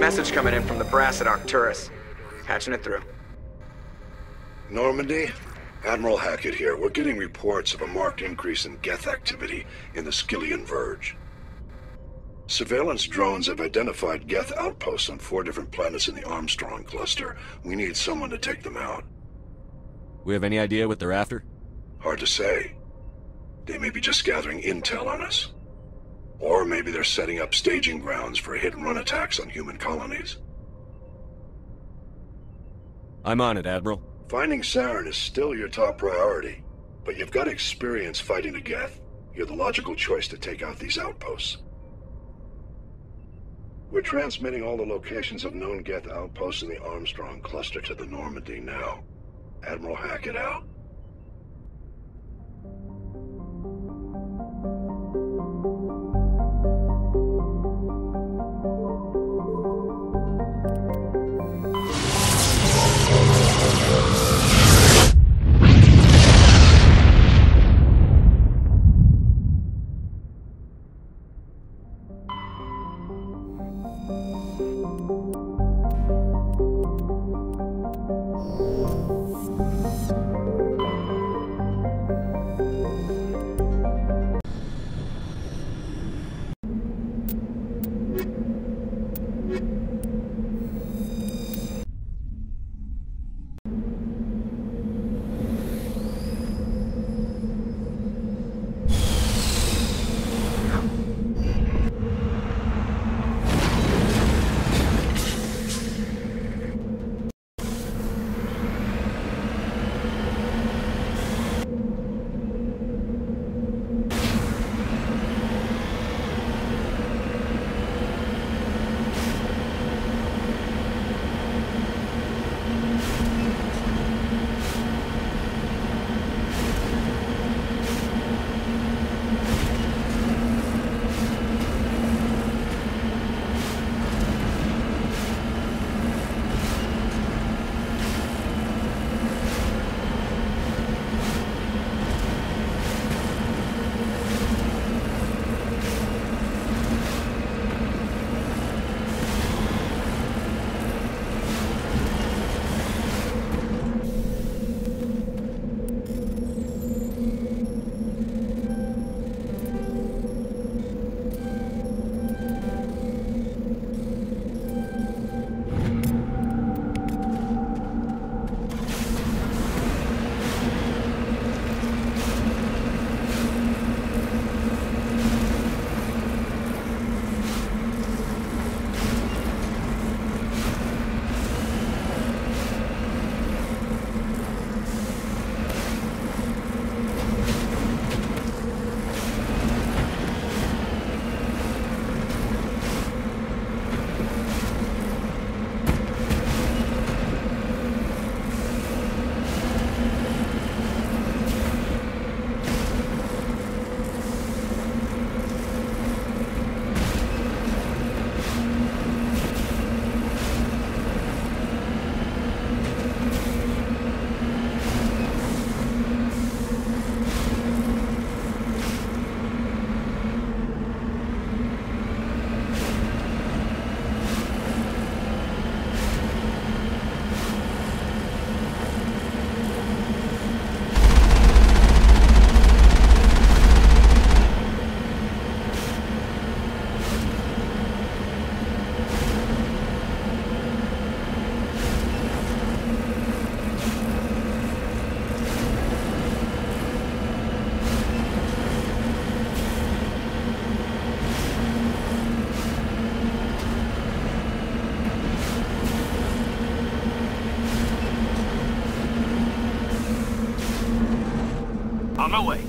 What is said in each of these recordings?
Message coming in from the brass at Arcturus. Patching it through. Normandy? Admiral Hackett here. We're getting reports of a marked increase in Geth activity in the Skyllian Verge. Surveillance drones have identified Geth outposts on 4 different planets in the Armstrong cluster. We need someone to take them out. We have any idea what they're after? Hard to say. They may be just gathering intel on us. Or maybe they're setting up staging grounds for hit-and-run attacks on human colonies. I'm on it, Admiral. Finding Saren is still your top priority, but you've got experience fighting the Geth. You're the logical choice to take out these outposts. We're transmitting all the locations of known Geth outposts in the Armstrong cluster to the Normandy now. Admiral Hackett out. On my way.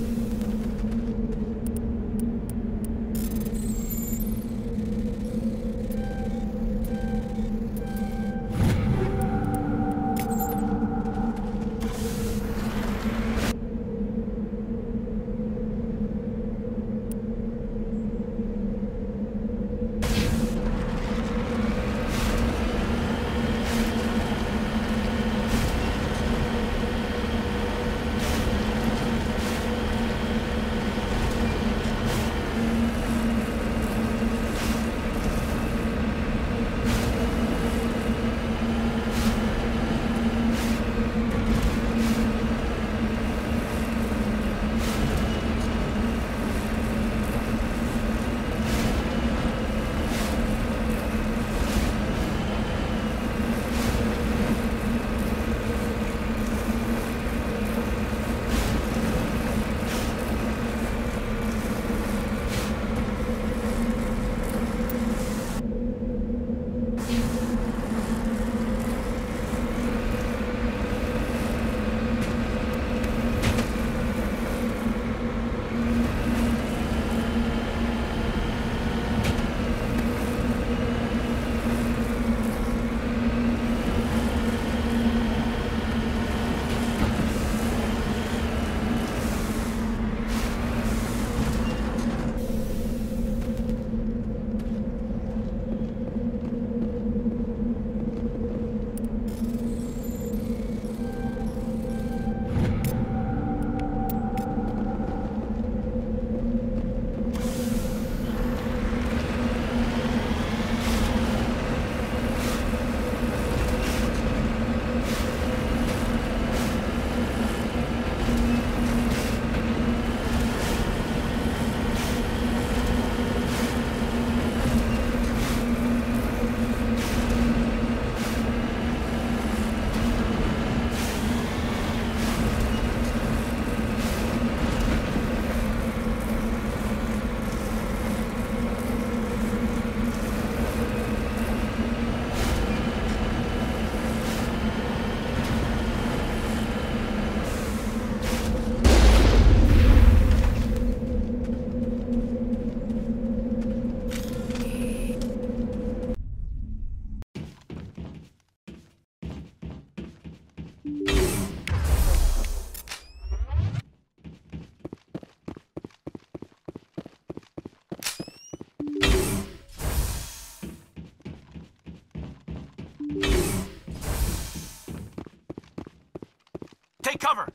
Take cover!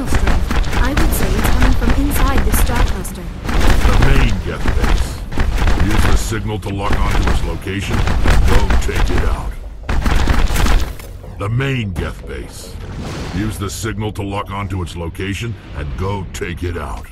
signal stream. I would say it's coming from inside this star cluster. The main Geth base. Use the signal to lock onto its location. Go take it out. The main Geth base. Use the signal to lock onto its location and go take it out.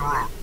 route.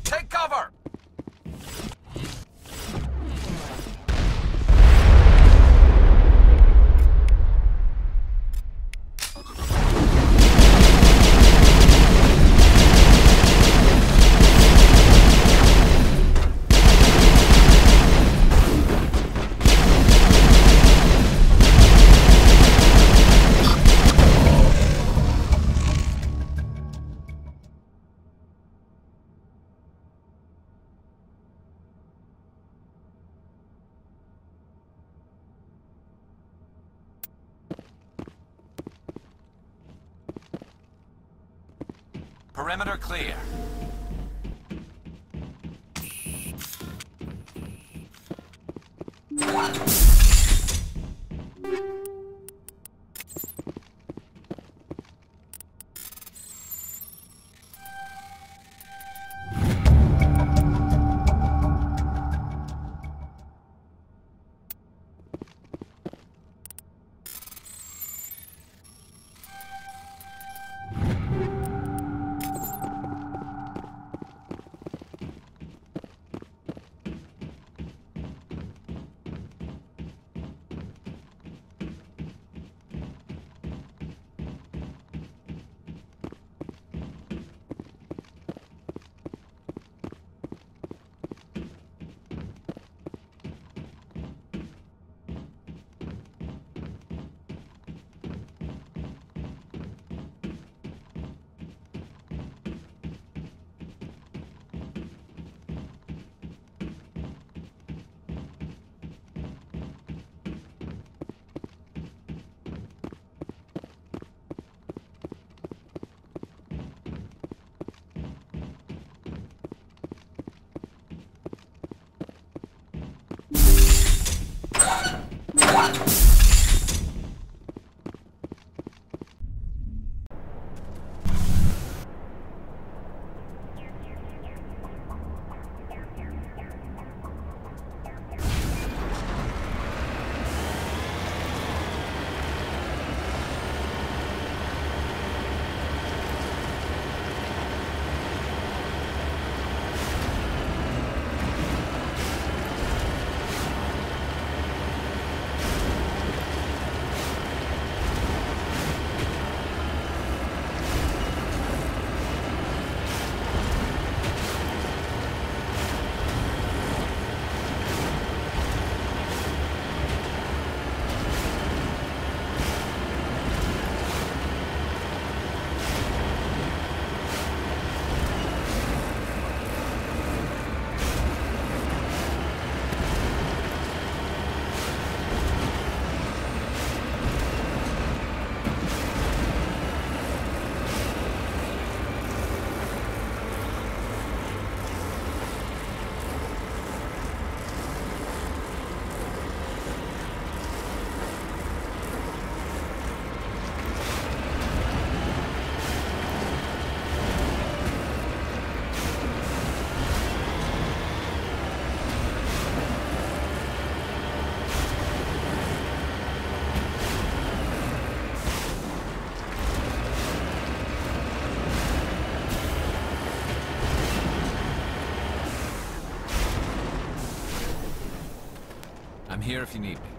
Take cover! Perimeter clear. I'm here if you need me.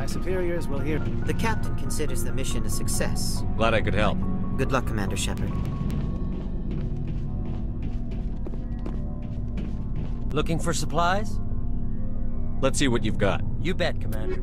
My superiors will hear. The captain considers the mission a success. Glad I could help. Good luck, Commander Shepard. Looking for supplies? Let's see what you've got. You bet, Commander.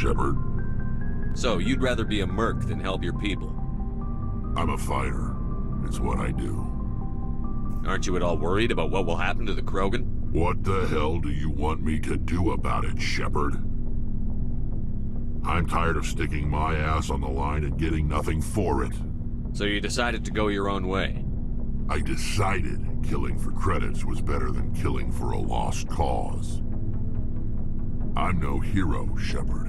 Shepard. So, you'd rather be a merc than help your people? I'm a fighter. It's what I do. Aren't you at all worried about what will happen to the Krogan? What the hell do you want me to do about it, Shepard? I'm tired of sticking my ass on the line and getting nothing for it. So you decided to go your own way? I decided killing for credits was better than killing for a lost cause. I'm no hero, Shepard.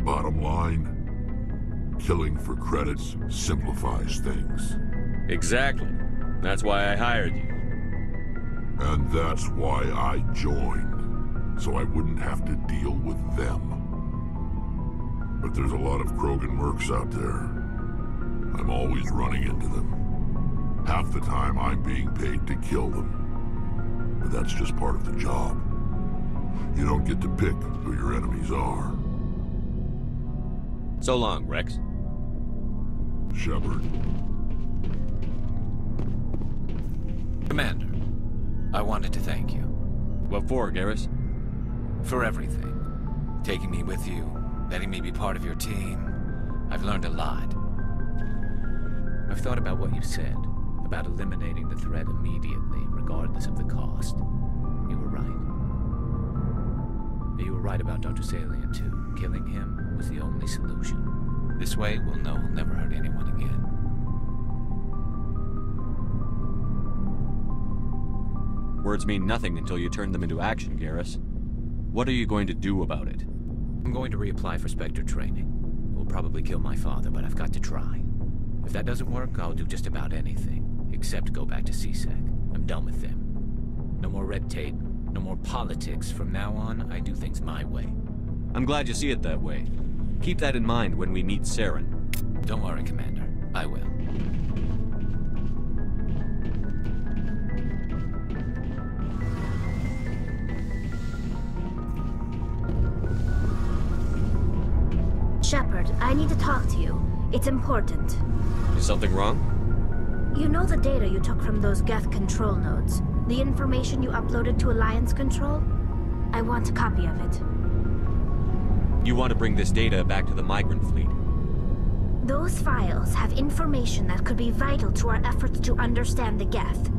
Bottom line, killing for credits simplifies things. Exactly. That's why I hired you. And that's why I joined, so I wouldn't have to deal with them. But there's a lot of Krogan mercs out there. I'm always running into them. Half the time I'm being paid to kill them. But that's just part of the job. You don't get to pick who your enemies are. So long, Rex. Shepard. Commander, I wanted to thank you. What for, Garrus? For everything. Taking me with you, letting me be part of your team. I've learned a lot. I've thought about what you said, about eliminating the threat immediately, regardless of the cost. You were right. You were right about Dr. Salian, too. Killing him was the only solution. This way, we'll know he'll never hurt anyone again. Words mean nothing until you turn them into action, Garrus. What are you going to do about it? I'm going to reapply for Spectre training. It will probably kill my father, but I've got to try. If that doesn't work, I'll do just about anything, except go back to CSEC. I'm done with them. No more red tape, no more politics. From now on, I do things my way. I'm glad you see it that way. Keep that in mind when we meet Saren. Don't worry, Commander. I will. Shepard, I need to talk to you. It's important. Is something wrong? You know the data you took from those Geth control nodes? The information you uploaded to Alliance Control? I want a copy of it. You want to bring this data back to the migrant fleet? Those files have information that could be vital to our efforts to understand the Geth.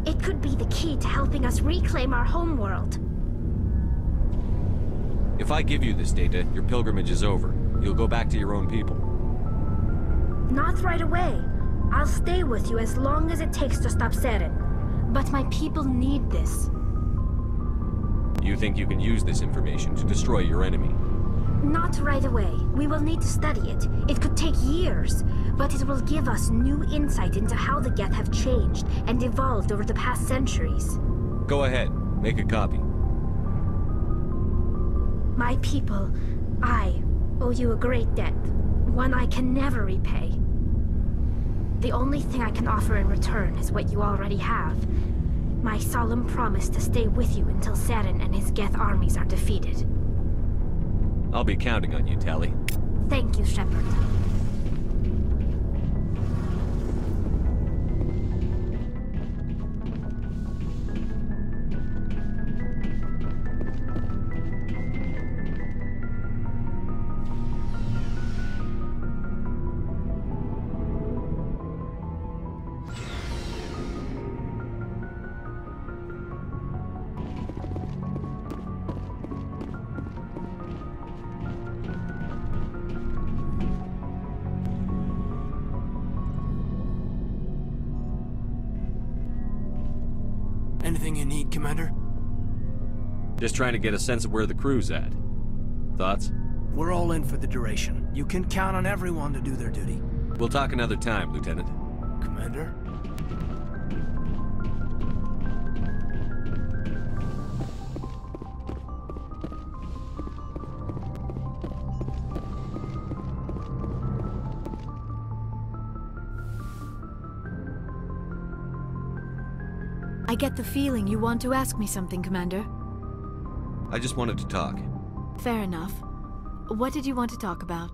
It could be the key to helping us reclaim our homeworld. If I give you this data, your pilgrimage is over. You'll go back to your own people. Not right away. I'll stay with you as long as it takes to stop Saren. But my people need this. You think you can use this information to destroy your enemy? Not right away. We will need to study it. It could take years, but it will give us new insight into how the Geth have changed and evolved over the past centuries. Go ahead. Make a copy. My people, I owe you a great debt. One I can never repay. The only thing I can offer in return is what you already have. My solemn promise to stay with you until Saren and his Geth armies are defeated. I'll be counting on you, Tali. Thank you, Shepard. Anything you need, Commander? Just trying to get a sense of where the crew's at. Thoughts? We're all in for the duration. You can count on everyone to do their duty. We'll talk another time, Lieutenant. Commander? I get the feeling you want to ask me something, Commander. I just wanted to talk. Fair enough. What did you want to talk about?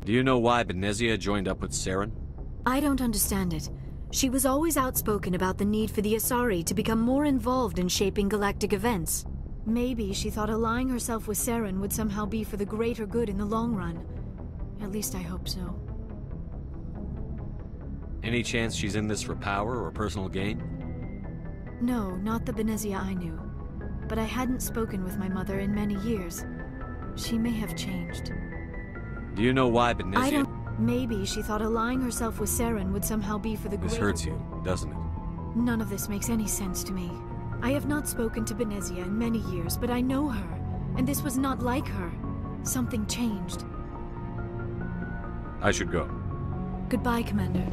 Do you know why Benezia joined up with Saren? I don't understand it. She was always outspoken about the need for the Asari to become more involved in shaping galactic events. Maybe she thought allying herself with Saren would somehow be for the greater good in the long run. At least I hope so. Any chance she's in this for power or personal gain? No, not the Benezia I knew. But I hadn't spoken with my mother in many years. She may have changed. Do you know why Benezia... I don't... Maybe she thought allying herself with Saren would somehow be for the greater... This hurts you, doesn't it? None of this makes any sense to me. I have not spoken to Benezia in many years, but I know her. And this was not like her. Something changed. I should go. Goodbye, Commander.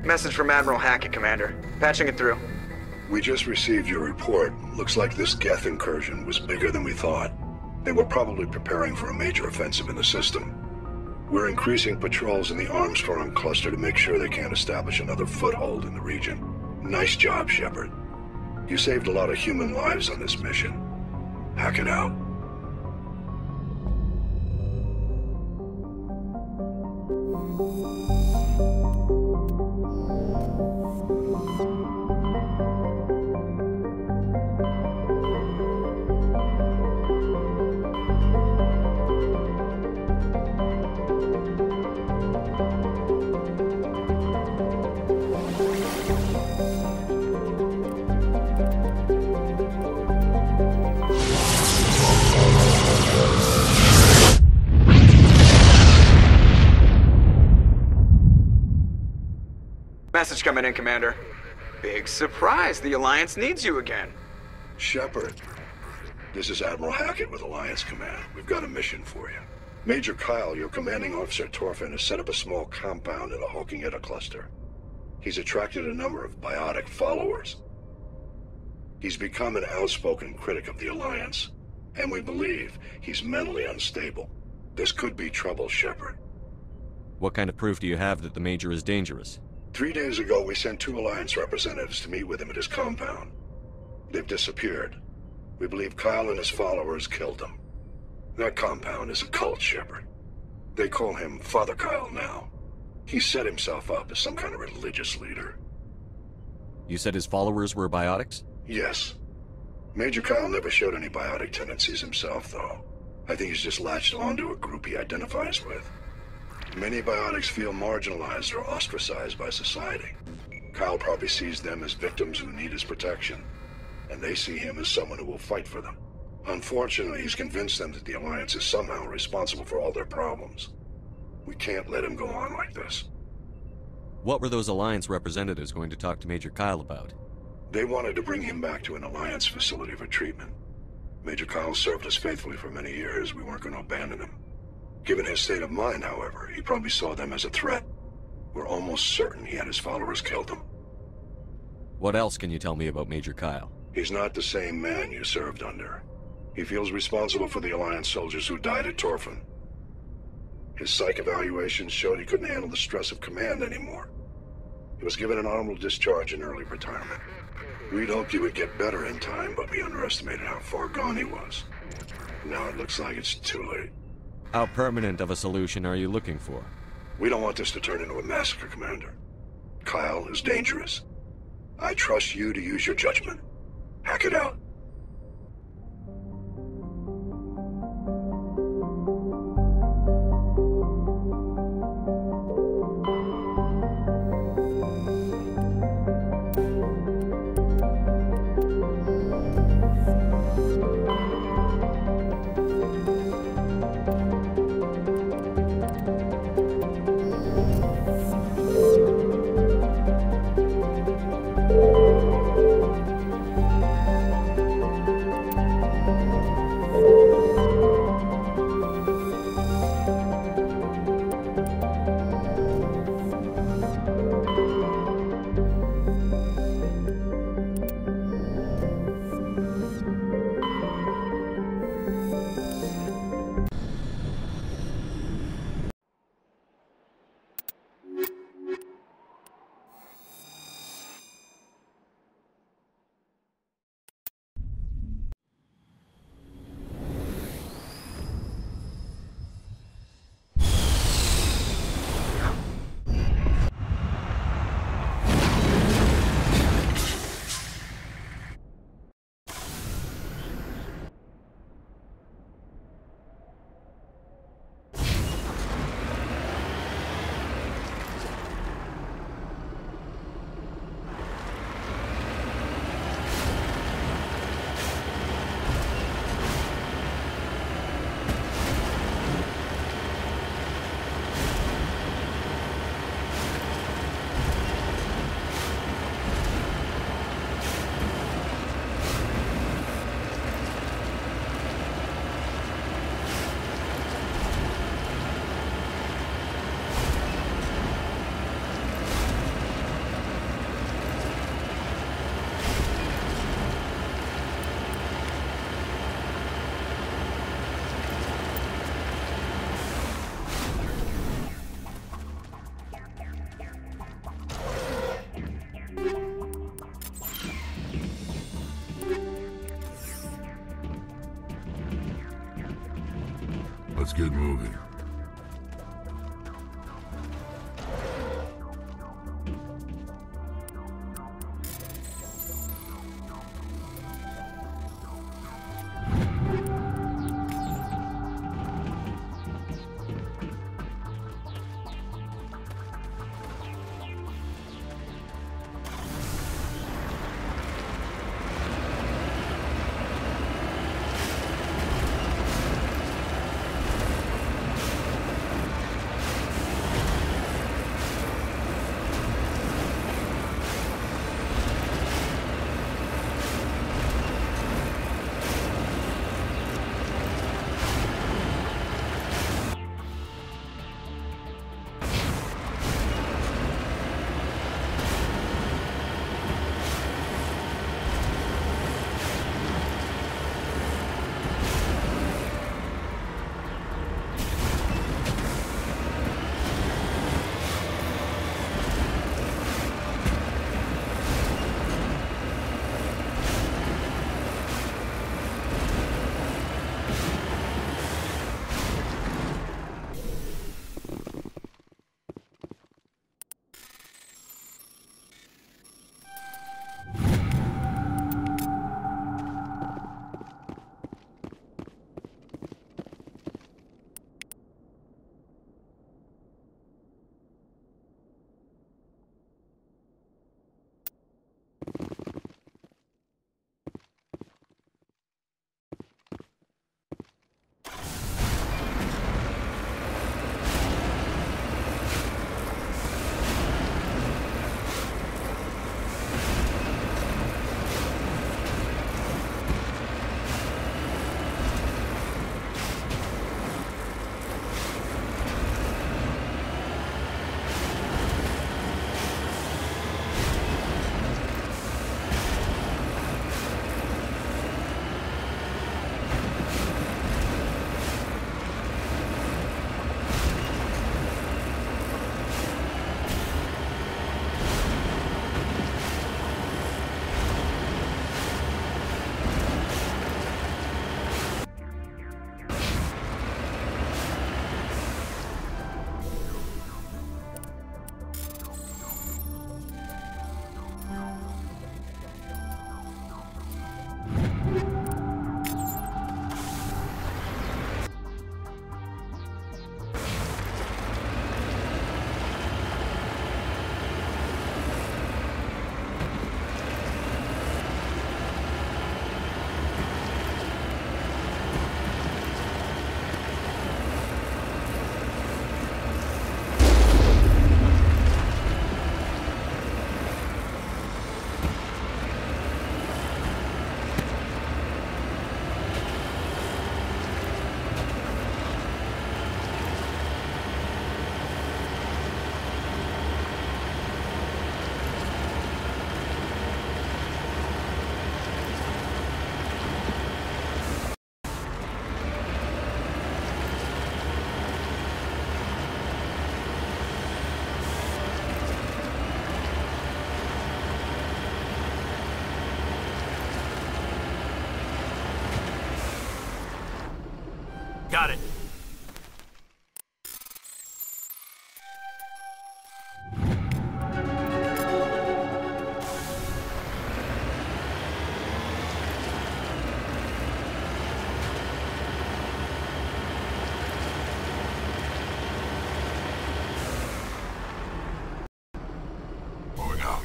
Message from Admiral Hackett, Commander. Patching it through. We just received your report. Looks like this Geth incursion was bigger than we thought. They were probably preparing for a major offensive in the system. We're increasing patrols in the Armstrong cluster to make sure they can't establish another foothold in the region. Nice job, Shepard. You saved a lot of human lives on this mission. Hackett out. Message coming in, Commander. Big surprise, the Alliance needs you again. Shepard, this is Admiral Hackett with Alliance Command. We've got a mission for you. Major Kyle, your commanding officer Torfin, has set up a small compound in the Hawking Etta cluster. He's attracted a number of biotic followers. He's become an outspoken critic of the Alliance, and we believe he's mentally unstable. This could be trouble, Shepard. What kind of proof do you have that the Major is dangerous? 3 days ago, we sent 2 Alliance representatives to meet with him at his compound. They've disappeared. We believe Kyle and his followers killed them. That compound is a cult, Shepard. They call him Father Kyle now. He set himself up as some kind of religious leader. You said his followers were biotics? Yes. Major Kyle never showed any biotic tendencies himself, though. I think he's just latched onto a group he identifies with. Many biotics feel marginalized or ostracized by society. Kyle probably sees them as victims who need his protection, and they see him as someone who will fight for them. Unfortunately, he's convinced them that the Alliance is somehow responsible for all their problems. We can't let him go on like this. What were those Alliance representatives going to talk to Major Kyle about? They wanted to bring him back to an Alliance facility for treatment. Major Kyle served us faithfully for many years. We weren't going to abandon him. Given his state of mind, however, he probably saw them as a threat. We're almost certain he had his followers killed him. What else can you tell me about Major Kyle? He's not the same man you served under. He feels responsible for the Alliance soldiers who died at Torfin. His psych evaluations showed he couldn't handle the stress of command anymore. He was given an honorable discharge in early retirement. We'd hoped he would get better in time, but we underestimated how far gone he was. Now it looks like it's too late. How permanent of a solution are you looking for? We don't want this to turn into a massacre, Commander. Kyle is dangerous. I trust you to use your judgment. Hack it out. Let's get moving. Got it. Going out.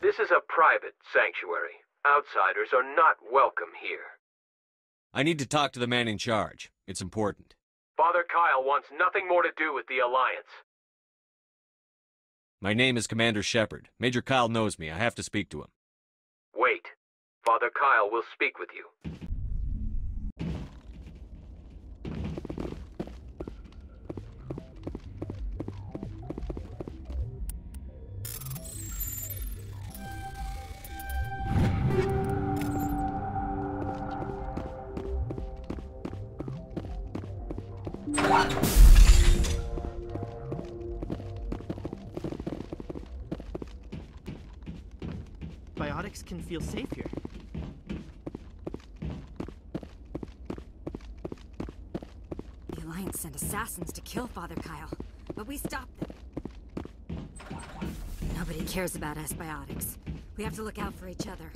This is a private sanctuary. Outsiders are not welcome here. I need to talk to the man in charge. It's important. Father Kyle wants nothing more to do with the Alliance. My name is Commander Shepard. Major Kyle knows me. I have to speak to him. Wait. Father Kyle will speak with you. can feel safe here. The Alliance sent assassins to kill Father Kyle, but we stopped them. Nobody cares about us biotics. We have to look out for each other.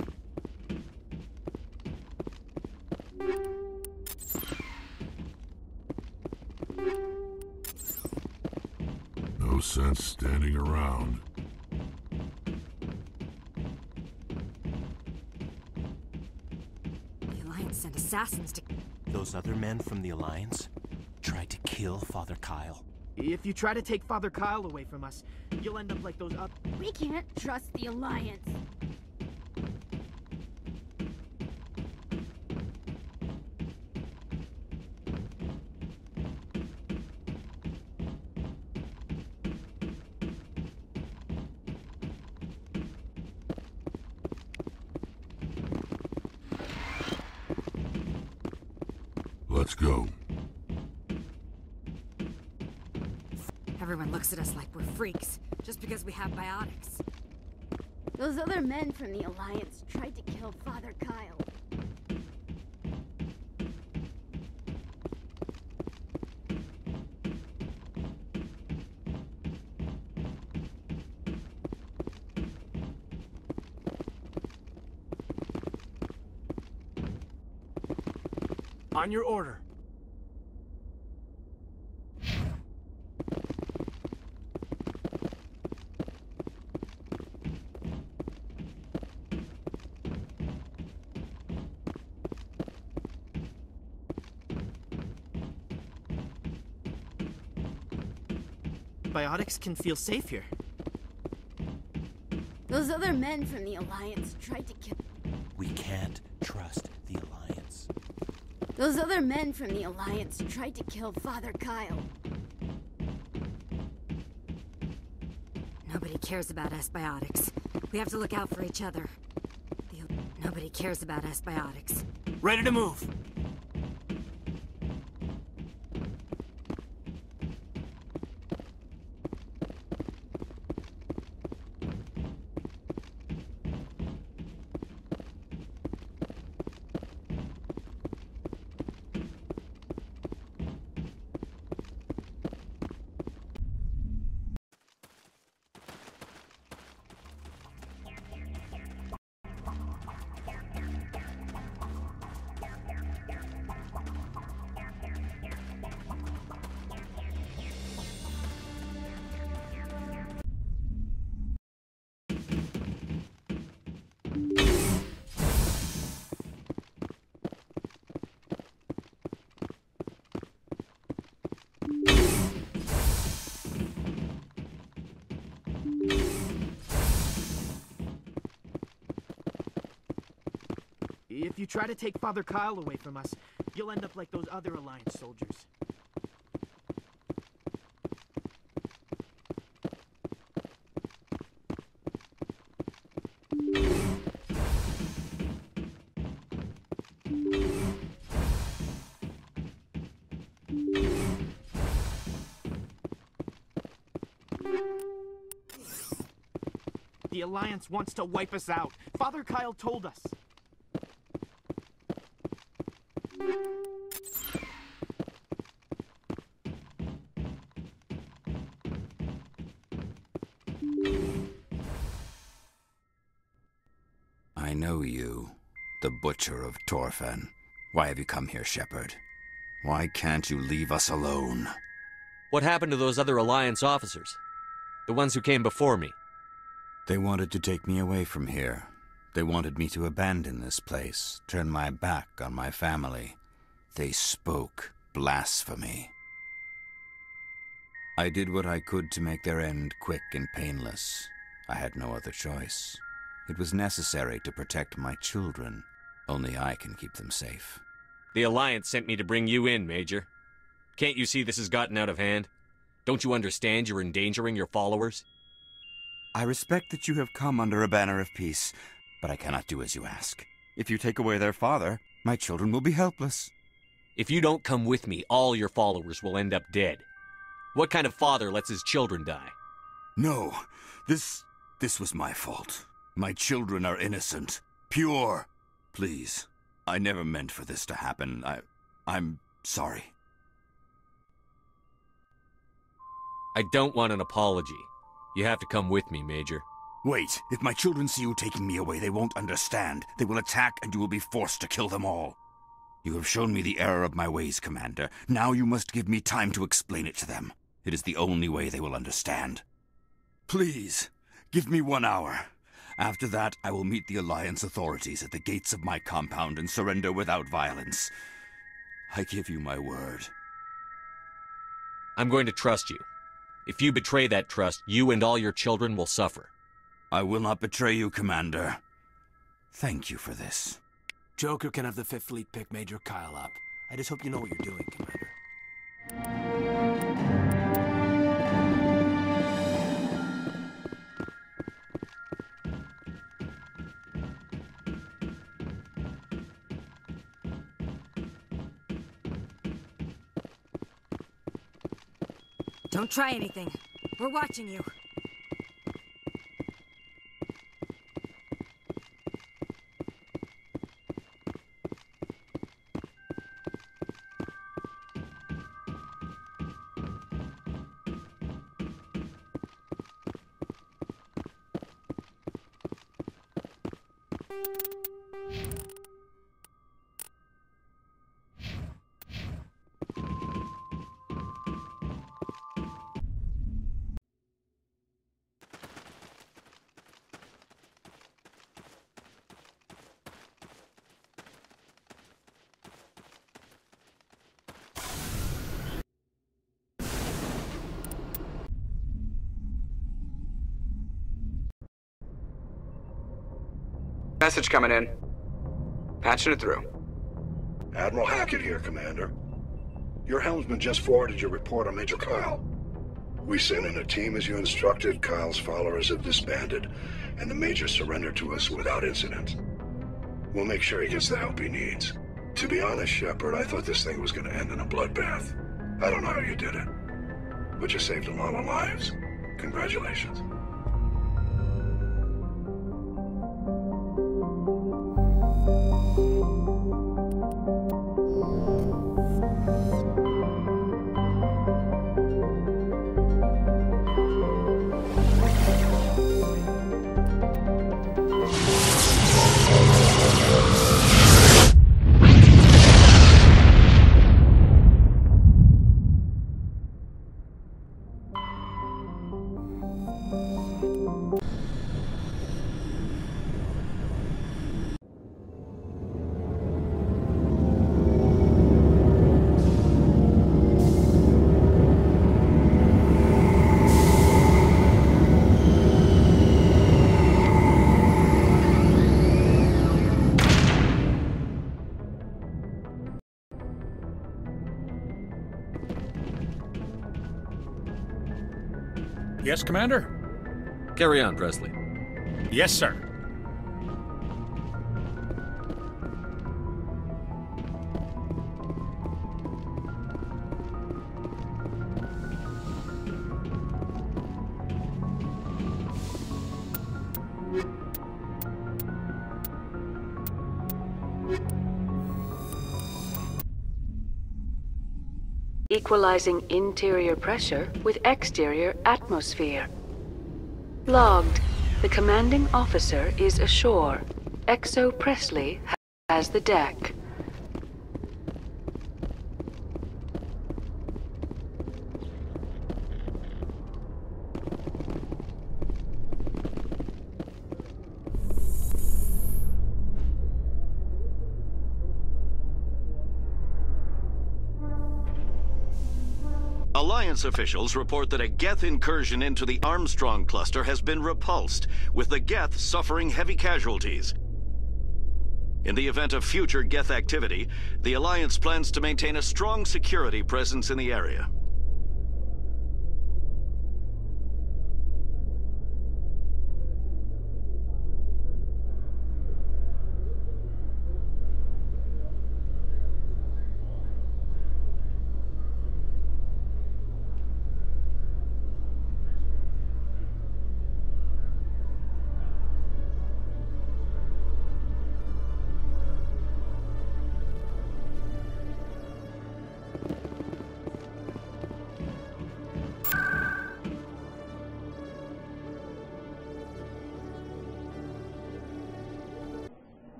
No sense standing around. The Alliance sent assassins to... Those other men from the Alliance tried to kill Father Kyle. If you try to take Father Kyle away from us, you'll end up like those other... We can't trust the Alliance. Let's go. Everyone looks at us like we're freaks, just because we have biotics. Those other men from the Alliance tried to kill Father Kyle. On your order. Biotics can feel safe here. Those other men from the Alliance tried to kill... We can't trust the Alliance. Those other men from the Alliance tried to kill Father Kyle. Nobody cares about us biotics. We have to look out for each other. Nobody cares about us biotics. Ready to move. If you try to take Father Kyle away from us, you'll end up like those other Alliance soldiers. The Alliance wants to wipe us out. Father Kyle told us. I know you, the Butcher of Torfan. Why have you come here, Shepard? Why can't you leave us alone? What happened to those other Alliance officers? The ones who came before me? They wanted to take me away from here. They wanted me to abandon this place, turn my back on my family. They spoke blasphemy. I did what I could to make their end quick and painless. I had no other choice. It was necessary to protect my children. Only I can keep them safe. The Alliance sent me to bring you in, Major. Can't you see this has gotten out of hand? Don't you understand you're endangering your followers? I respect that you have come under a banner of peace, but I cannot do as you ask. If you take away their father, my children will be helpless. If you don't come with me, all your followers will end up dead. What kind of father lets his children die? No, this was my fault. My children are innocent. Pure. Please. I never meant for this to happen. I'm sorry. I don't want an apology. You have to come with me, Major. Wait. If my children see you taking me away, they won't understand. They will attack, and you will be forced to kill them all. You have shown me the error of my ways, Commander. Now you must give me time to explain it to them. It is the only way they will understand. Please, give me 1 hour. After that, I will meet the Alliance authorities at the gates of my compound and surrender without violence. I give you my word. I'm going to trust you. If you betray that trust, you and all your children will suffer. I will not betray you, Commander. Thank you for this. Joker can have the 5th Fleet pick Major Kyle up. I just hope you know what you're doing, Commander. Don't try anything. We're watching you. Message coming in. Patching it through. Admiral Hackett here, Commander. Your helmsman just forwarded your report on Major Kyle. We sent in a team as you instructed. Kyle's followers have disbanded, and the Major surrendered to us without incident. We'll make sure he gets the help he needs. To be honest, Shepard, I thought this thing was going to end in a bloodbath. I don't know how you did it, but you saved a lot of lives. Congratulations. Yes, Commander? Carry on, Presley. Yes, sir. Equalizing interior pressure with exterior atmosphere. Logged. The commanding officer is ashore. Exo Presley has the deck. Alliance officials report that a Geth incursion into the Armstrong cluster has been repulsed, with the Geth suffering heavy casualties. In the event of future Geth activity, the Alliance plans to maintain a strong security presence in the area.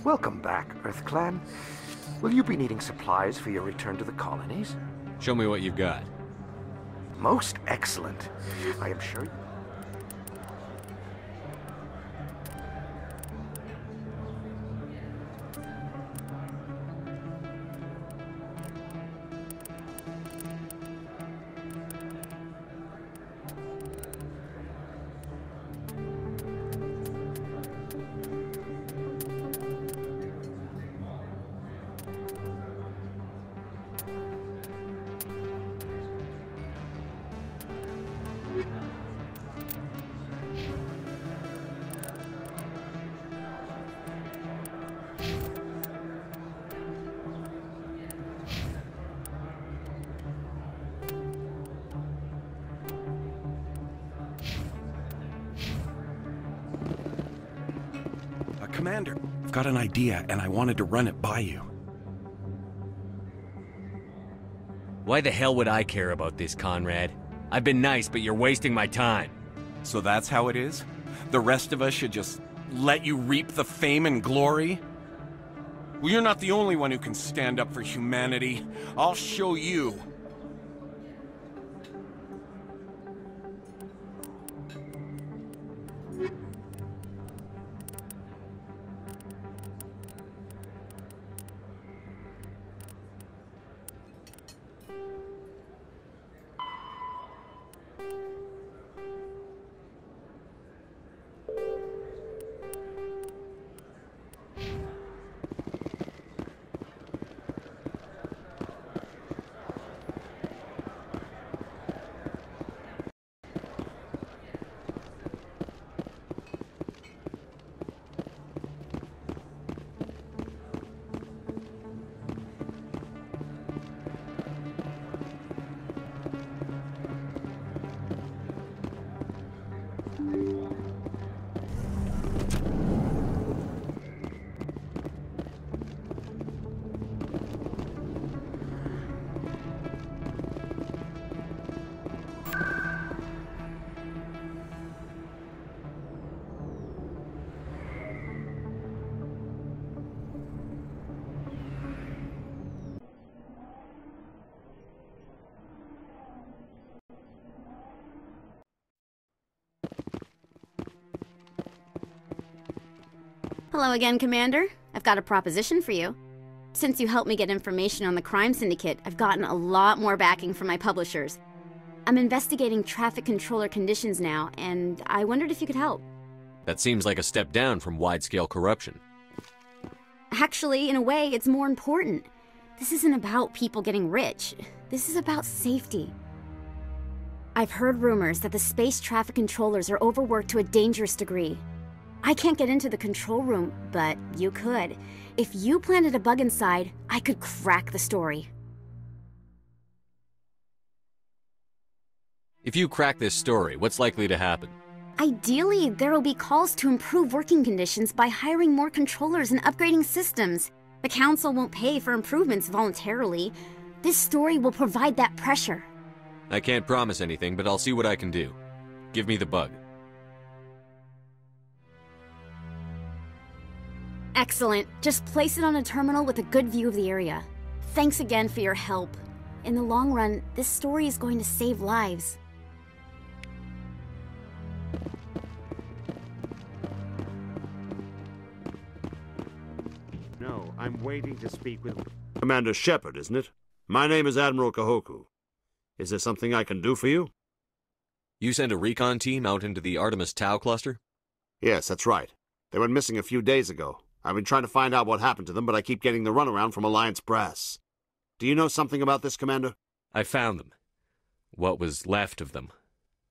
Welcome back, EarthClan. Will you be needing supplies for your return to the colonies? Show me what you've got. Most excellent. I am sure... Commander, I've got an idea, and I wanted to run it by you. Why the hell would I care about this, Conrad? I've been nice, but you're wasting my time. So that's how it is? The rest of us should just let you reap the fame and glory? Well, you're not the only one who can stand up for humanity. I'll show you. Hello again, Commander. I've got a proposition for you. Since you helped me get information on the crime syndicate, I've gotten a lot more backing from my publishers. I'm investigating traffic controller conditions now, and I wondered if you could help. That seems like a step down from wide-scale corruption. Actually, in a way, it's more important. This isn't about people getting rich. This is about safety. I've heard rumors that the space traffic controllers are overworked to a dangerous degree. I can't get into the control room, but you could. If you planted a bug inside, I could crack the story. If you crack this story, what's likely to happen? Ideally, there will be calls to improve working conditions by hiring more controllers and upgrading systems. The Council won't pay for improvements voluntarily. This story will provide that pressure. I can't promise anything, but I'll see what I can do. Give me the bug. Excellent. Just place it on a terminal with a good view of the area. Thanks again for your help. In the long run, this story is going to save lives. No, I'm waiting to speak with... Commander Shepard, isn't it? My name is Admiral Kahoku. Is there something I can do for you? You sent a recon team out into the Artemis Tau cluster? Yes, that's right. They went missing a few days ago. I've been trying to find out what happened to them, but I keep getting the runaround from Alliance brass. Do you know something about this, Commander? I found them. What was left of them.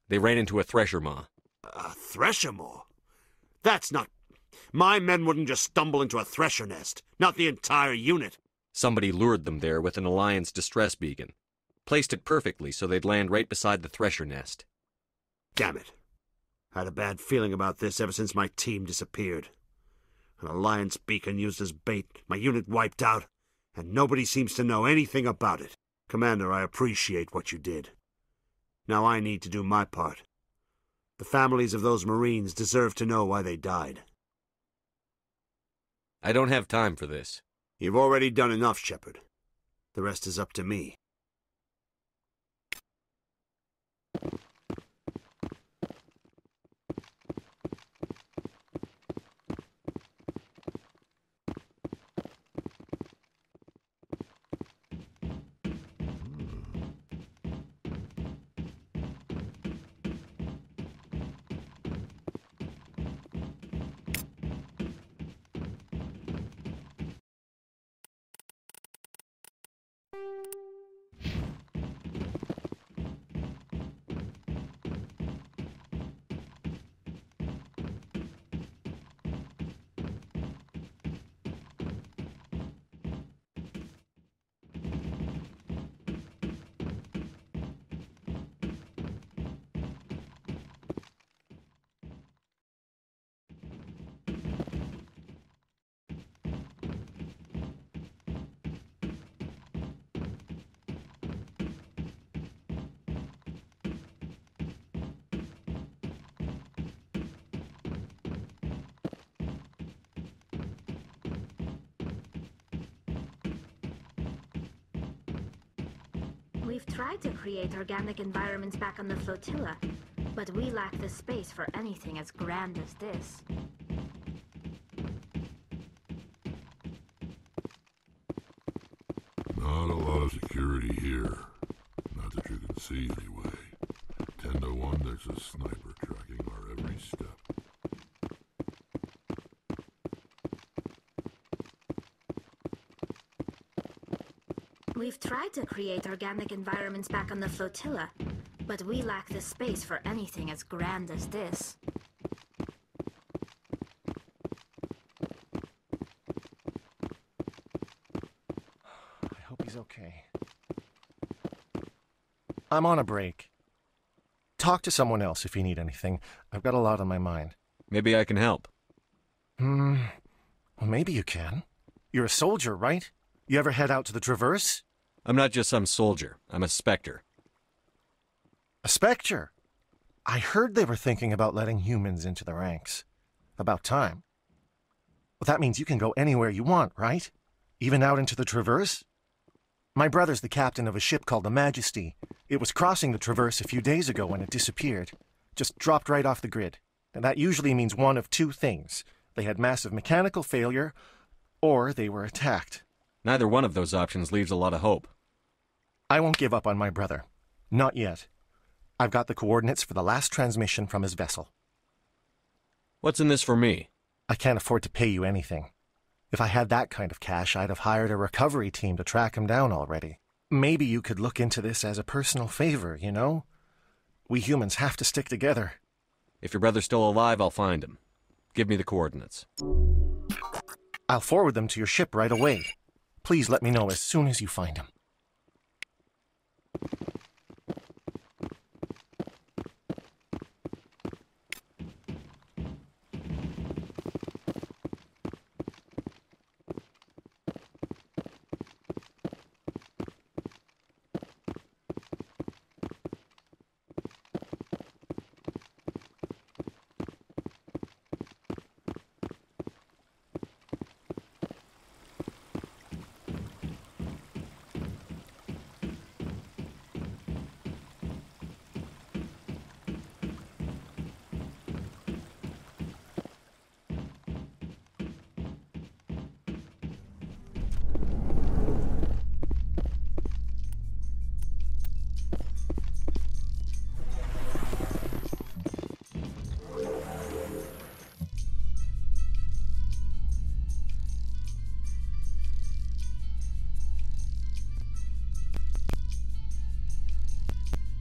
They ran into a thresher maw. A thresher maw? That's not... My men wouldn't just stumble into a thresher nest. Not the entire unit. Somebody lured them there with an Alliance distress beacon. Placed it perfectly so they'd land right beside the thresher nest. Damn it. I had a bad feeling about this ever since my team disappeared. An Alliance beacon used as bait, my unit wiped out, and nobody seems to know anything about it. Commander, I appreciate what you did. Now I need to do my part. The families of those Marines deserve to know why they died. I don't have time for this. You've already done enough, Shepard. The rest is up to me. We've tried to create organic environments back on the flotilla, but we lack the space for anything as grand as this. Not a lot of security here. Not that you can see, anyway. 10 to 1, there's a sniper tracking our every step. We've tried to create organic environments back on the flotilla, but we lack the space for anything as grand as this. I hope he's okay. I'm on a break. Talk to someone else if you need anything. I've got a lot on my mind. Maybe I can help. Well, maybe you can. You're a soldier, right? You ever head out to the Traverse? I'm not just some soldier. I'm a Spectre. A Spectre? I heard they were thinking about letting humans into the ranks. About time. Well, that means you can go anywhere you want, right? Even out into the Traverse? My brother's the captain of a ship called the Majesty. It was crossing the Traverse a few days ago when it disappeared. Just dropped right off the grid. And that usually means one of two things. They had massive mechanical failure, or they were attacked. Neither one of those options leaves a lot of hope. I won't give up on my brother. Not yet. I've got the coordinates for the last transmission from his vessel. What's in this for me? I can't afford to pay you anything. If I had that kind of cash, I'd have hired a recovery team to track him down already. Maybe you could look into this as a personal favor, you know? We humans have to stick together. If your brother's still alive, I'll find him. Give me the coordinates. I'll forward them to your ship right away. Please let me know as soon as you find him.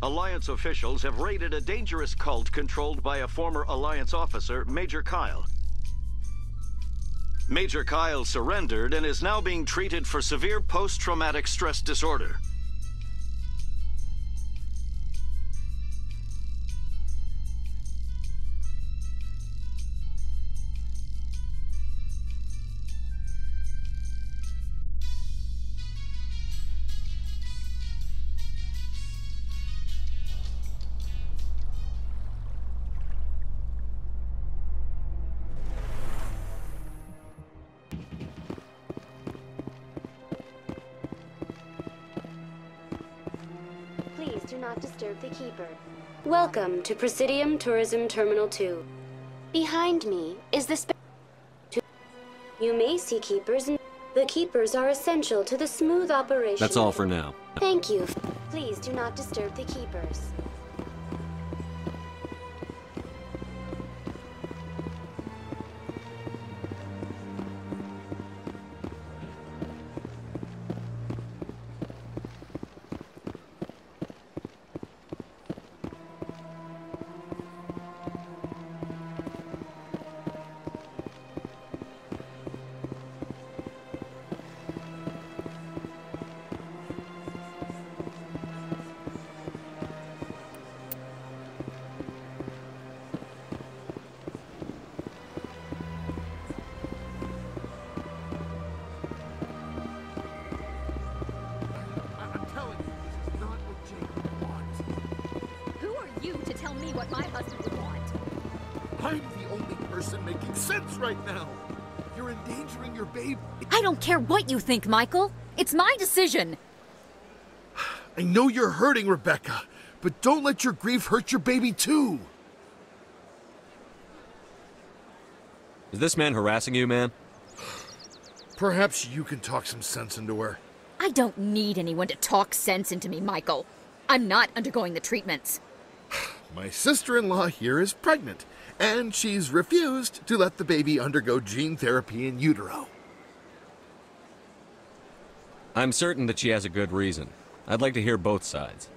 Alliance officials have raided a dangerous cult controlled by a former Alliance officer, Major Kyle. Major Kyle surrendered and is now being treated for severe post-traumatic stress disorder. do not disturb the Keeper. Welcome to Presidium Tourism Terminal 2. Behind me is the You may see Keepers, and the Keepers are essential to the smooth operation. That's all for now. Thank you. Please do not disturb the Keepers. I'm the only person making sense right now. You're endangering your baby. I don't care what you think, Michael. It's my decision. I know you're hurting, Rebecca, but don't let your grief hurt your baby too. Is this man harassing you, ma'am? Perhaps you can talk some sense into her. I don't need anyone to talk sense into me, Michael. I'm not undergoing the treatments. My sister-in-law here is pregnant, and she's refused to let the baby undergo gene therapy in utero. I'm certain that she has a good reason. I'd like to hear both sides.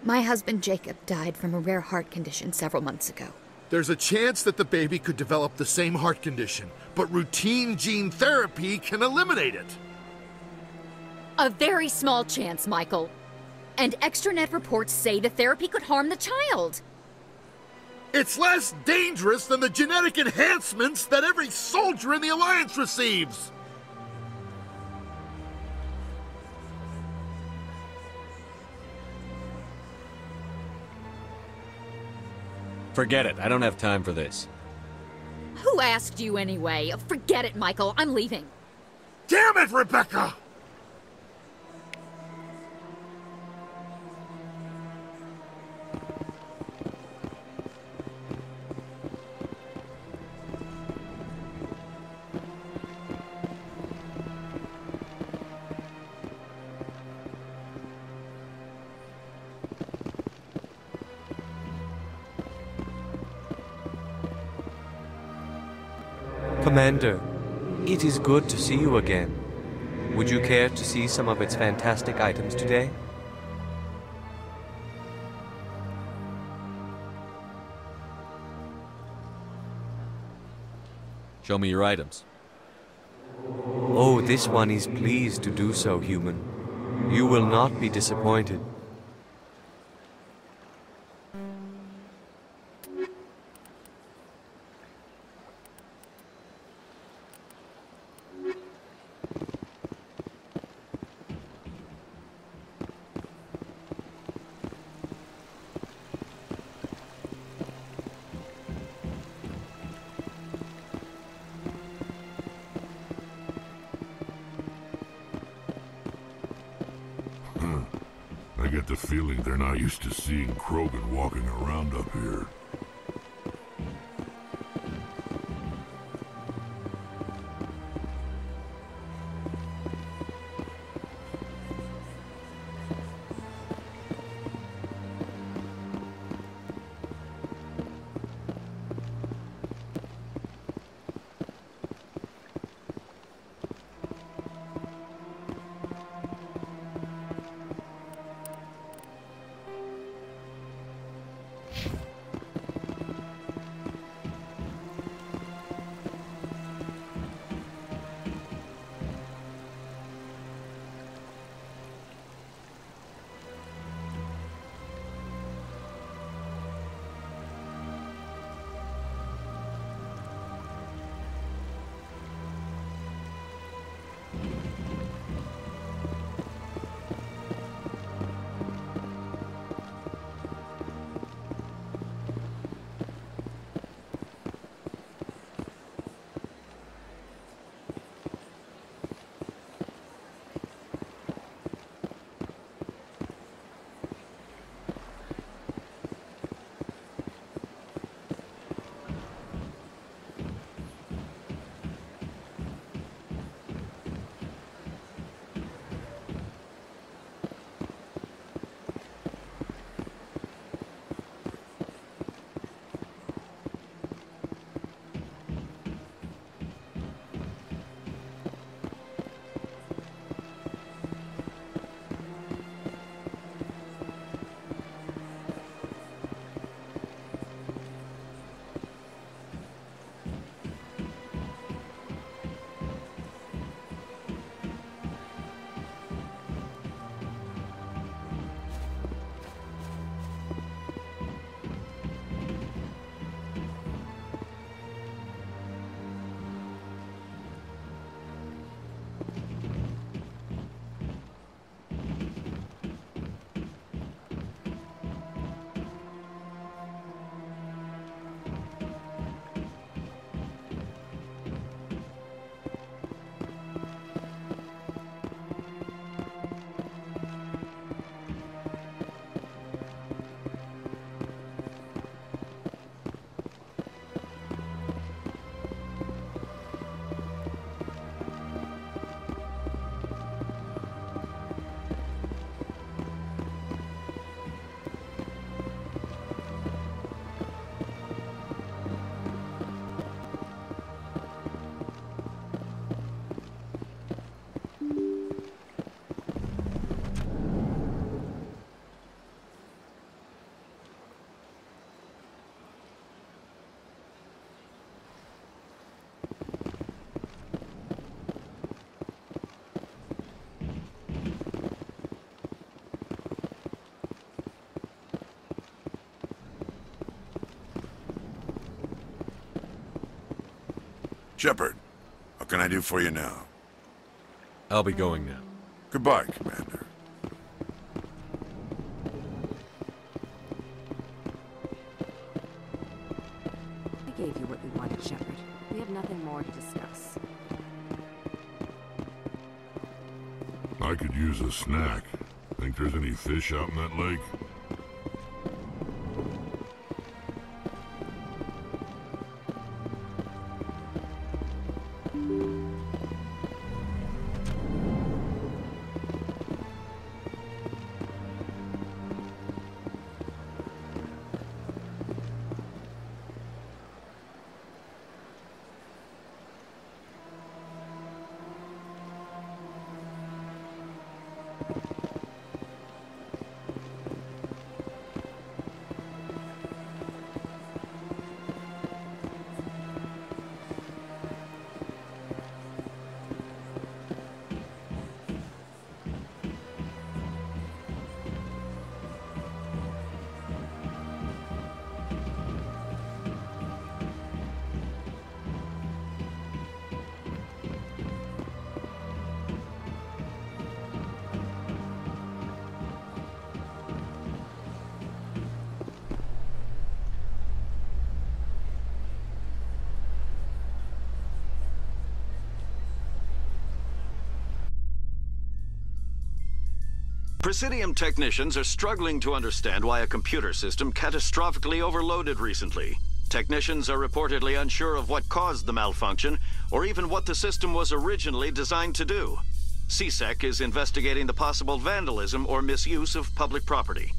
My husband Jacob died from a rare heart condition several months ago. There's a chance that the baby could develop the same heart condition, but routine gene therapy can eliminate it. A very small chance, Michael. And extranet reports say the therapy could harm the child. It's less dangerous than the genetic enhancements that every soldier in the Alliance receives. Forget it. I don't have time for this. Who asked you anyway? Forget it, Michael. I'm leaving. Damn it, Rebecca! Commander, it is good to see you again. Would you care to see some of its fantastic items today? Show me your items. Oh, this one is pleased to do so, human. You will not be disappointed. I get the feeling they're not used to seeing Krogan walking around up here. Shepard, what can I do for you now? I'll be going now. Goodbye, Commander. I gave you what you wanted, Shepard. We have nothing more to discuss. I could use a snack. Think there's any fish out in that lake? Presidium technicians are struggling to understand why a computer system catastrophically overloaded recently. Technicians are reportedly unsure of what caused the malfunction, or even what the system was originally designed to do. CSEC is investigating the possible vandalism or misuse of public property.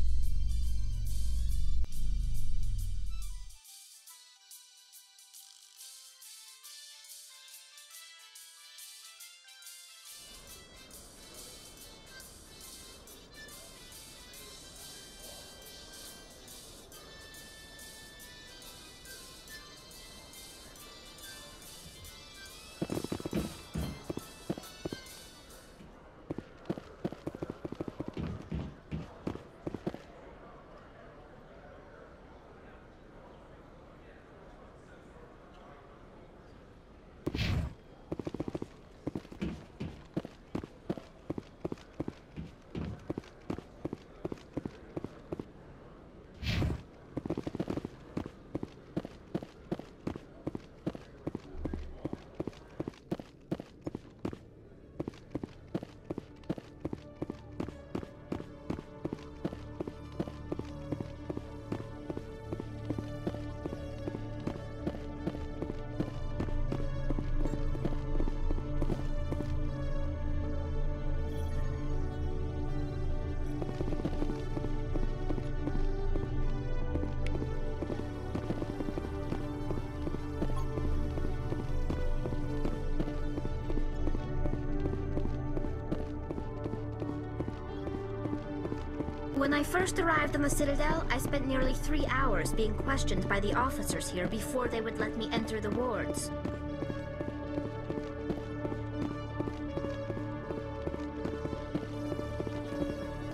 When I first arrived on the Citadel, I spent nearly 3 hours being questioned by the officers here before they would let me enter the wards.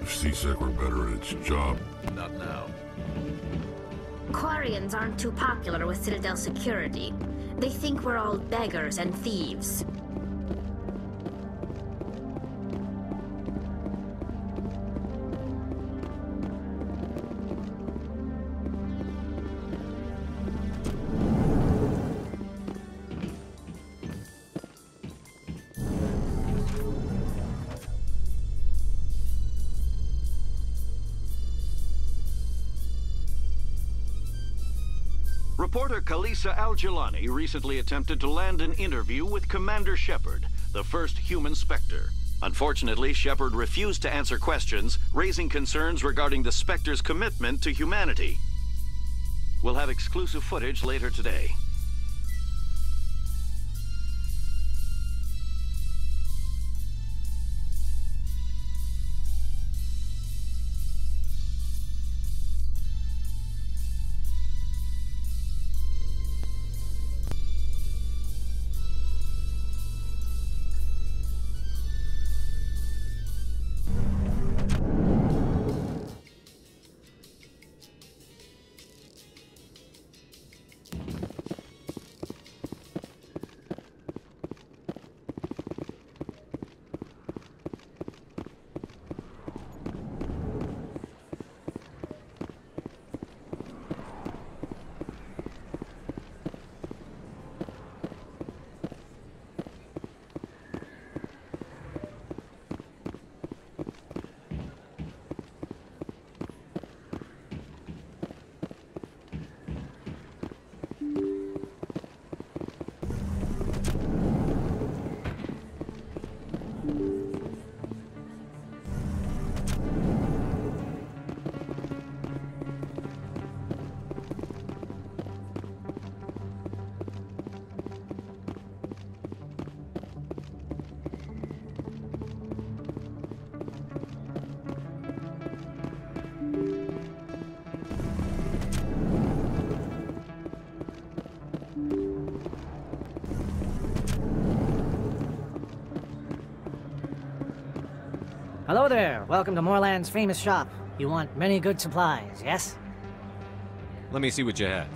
If CSEC were better at its job. Not now. Quarians aren't too popular with Citadel security. They think we're all beggars and thieves. Reporter Kalisa Al-Jilani recently attempted to land an interview with Commander Shepard, the first human Spectre. Unfortunately, Shepard refused to answer questions, raising concerns regarding the Spectre's commitment to humanity. We'll have exclusive footage later today. Hello there. Welcome to Moorland's famous shop. You want many good supplies, yes? Let me see what you have.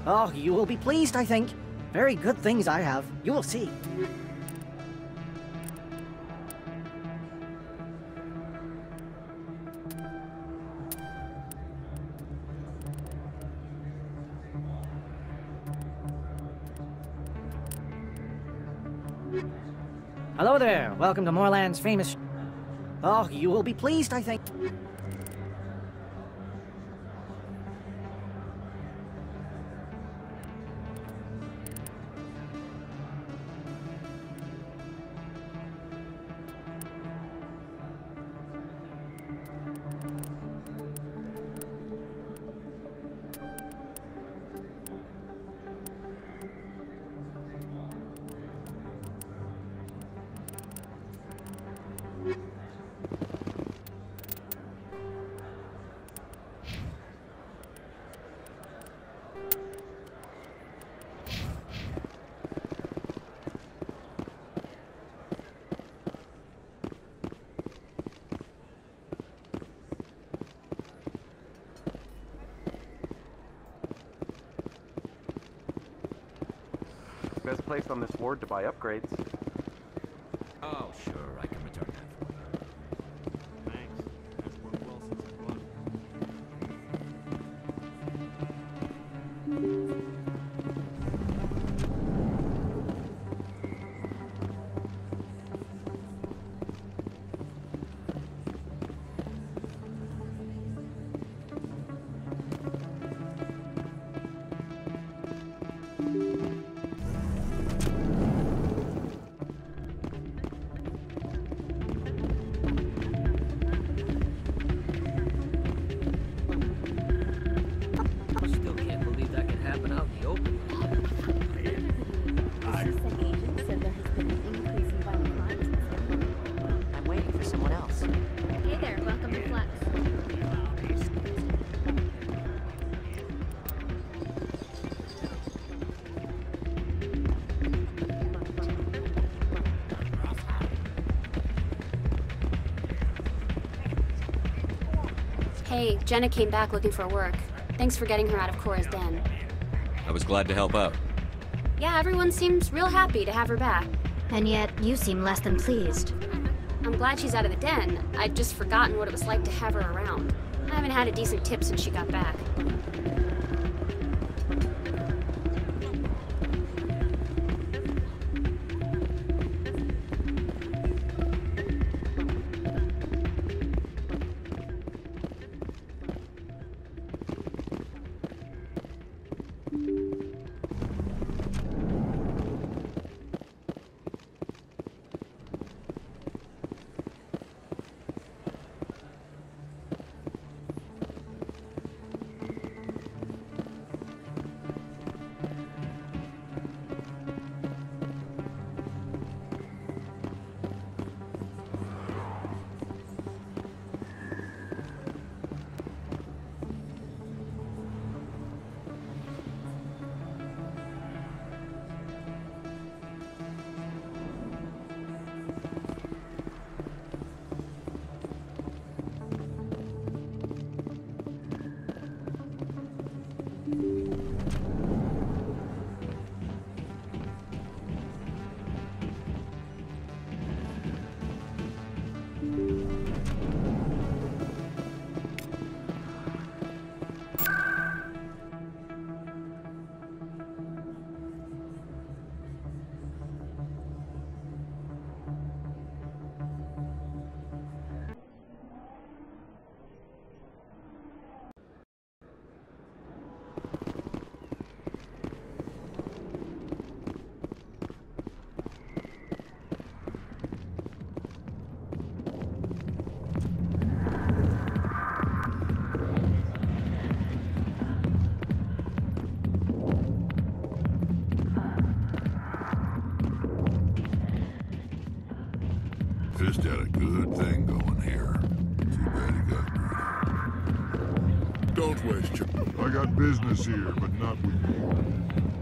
Oh, you will be pleased, I think. Very good things I have. You will see. Hello there. Welcome to Moorland's famous... Oh, you will be pleased, I think. Best place on this ward to buy upgrades. Oh, sure, I can return that for you. Thanks. That's worked well since I bought it. Still can't believe that could happen out in the open. Assistant agent said there has been an increase in violent crimes. I'm waiting for someone else. Hey there, welcome to Flex. Hey, Jenna came back looking for work. Thanks for getting her out of Cora's den. I was glad to help out. Yeah, everyone seems real happy to have her back. And yet, you seem less than pleased. I'm glad she's out of the den. I'd just forgotten what it was like to have her around. I haven't had a decent tip since she got back. Fist had a good thing going here. Too bad he got greedy. Don't waste your... I got business here, but not with you.